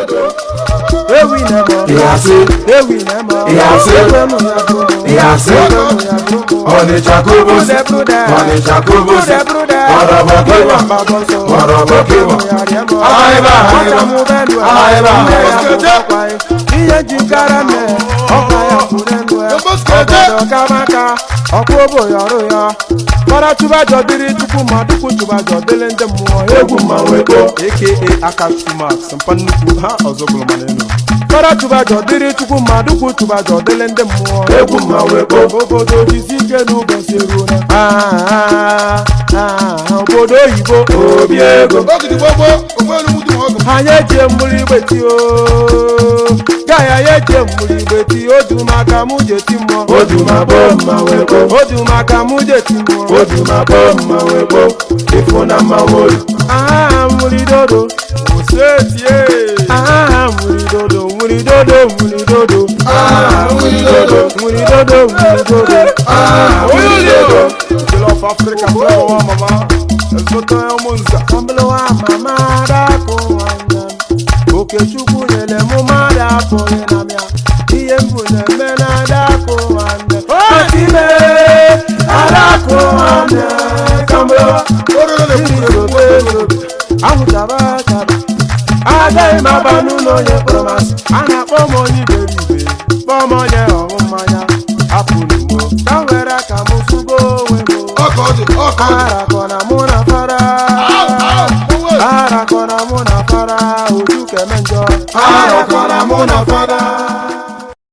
Ewi nemo, ewi nemo, Oni Chakubus, Oni Chakubus, Para chuba jodiri tuku maduku chuba jodele ndemo egu maweko aka akashuma sampannuku ha ozobulu maneno para chuba jodiri tuku maduku chuba jodele ndemo egu maweko obodo jizike n'uboseru na obodo yibo obiego ogidi gbogbo ogwelu mudu ogo anye je muri beti o gaya ye je muri beti odumaka mujeti mo odumabo maweko odumaka mujeti mo odumabo maweko ifuna mawolu muri dodo osetie muri dodo muri dodo muri dodo muri dodo muri dodo muri dodo muri dodo of Africa flow mama ezoto omunza kamblo wa mama da ko wanya oke chukwu nyele mu mada ko yenamia iye mbune mena da ko wanya otime ada ko wanya kamblo amutabaka adai mabanu no ye promise ana pomo ni beribe pomo ye omanya apulimo kawera kamusugo wemo arakona muna fara arakona muna fara ojuke menjo arakona muna fara